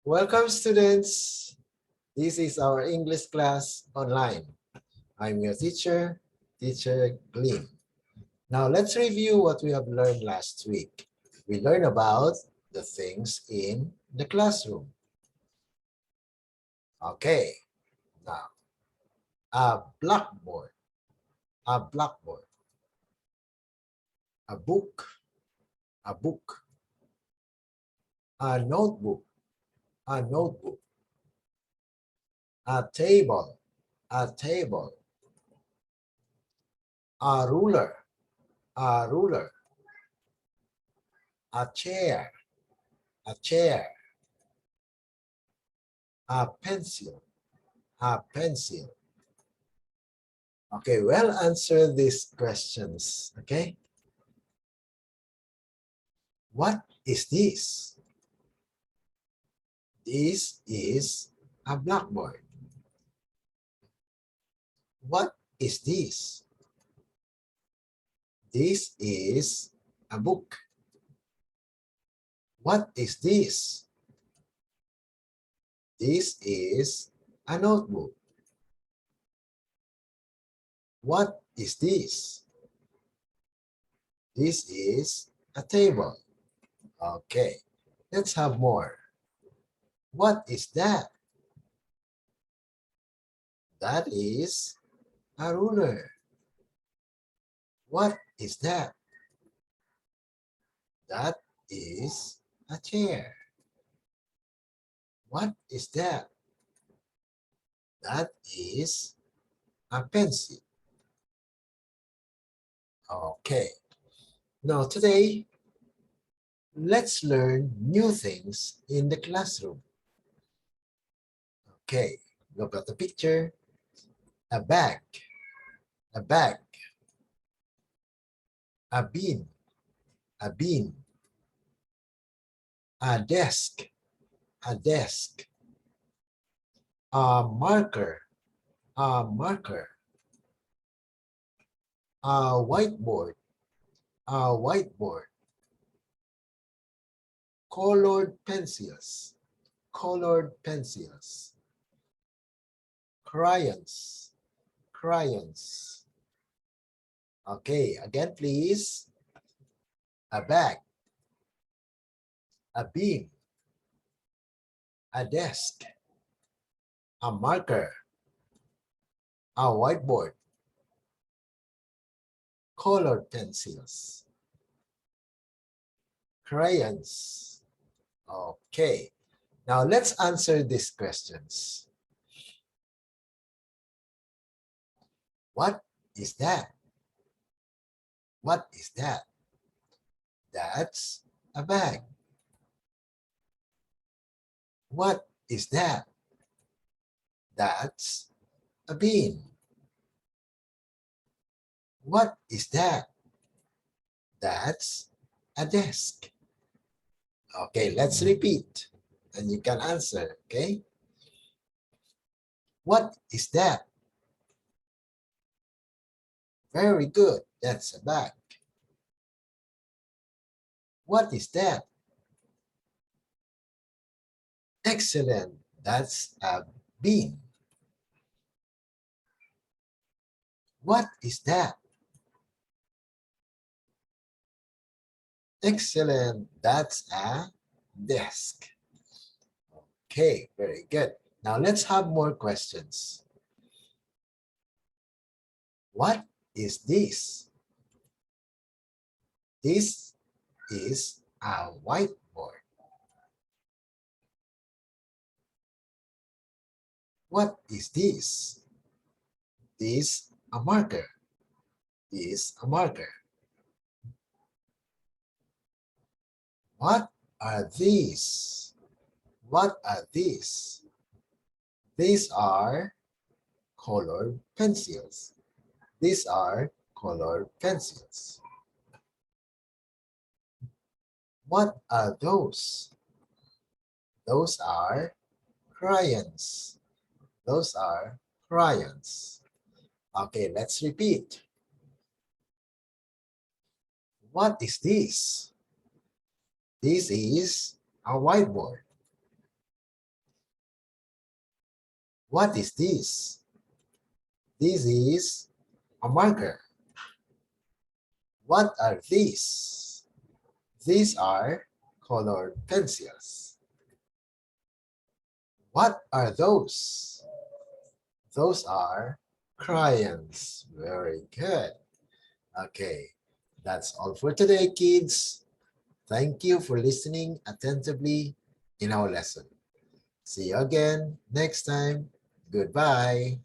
Welcome, students. This is our English class online. I'm your teacher, Teacher Glean. Now, let's review what we have learned last week. We learned about the things in the classroom. Okay, now, a blackboard, a blackboard, a book, a book, a notebook, a notebook, a table, a table, a ruler, a ruler, a chair, a chair, a pencil, a pencil. Okay, well, answer these questions. Okay, what is this? This is a blackboard. What is this? This is a book. What is this? This is a notebook. What is this? This is a table. Okay, let's have more. What is that? That is a ruler. What is that? That is a chair. What is that? That is a pencil. Okay. Now today, let's learn new things in the classroom. Okay, look at the picture. A bag, a bag, a bin, a bin, a desk, a desk, a marker, a marker, a whiteboard, a whiteboard, colored pencils, colored pencils, crayons, crayons. Okay, again, please. A bag, a bin, a desk, a marker, a whiteboard, colored pencils, crayons. Okay, now let's answer these questions. What is that? What is that? That's a bag. What is that? That's a bin. What is that? That's a desk. Okay, let's repeat and you can answer, okay? What is that? Very good, that's a bag. What is that? Excellent, that's a bin. What is that? Excellent, that's a desk. Okay, very good. Now let's have more questions. What is this? This is a whiteboard. What is this? This a marker. This a marker. What are these? What are these? These are colored pencils. These are colored pencils. What are those? Those are crayons. Those are crayons. Okay, let's repeat. What is this? This is a whiteboard. What is this? This is a marker. What are these? These are colored pencils. What are those? Those are crayons. Very good. Okay, that's all for today, kids. Thank you for listening attentively in our lesson. See you again next time. Goodbye.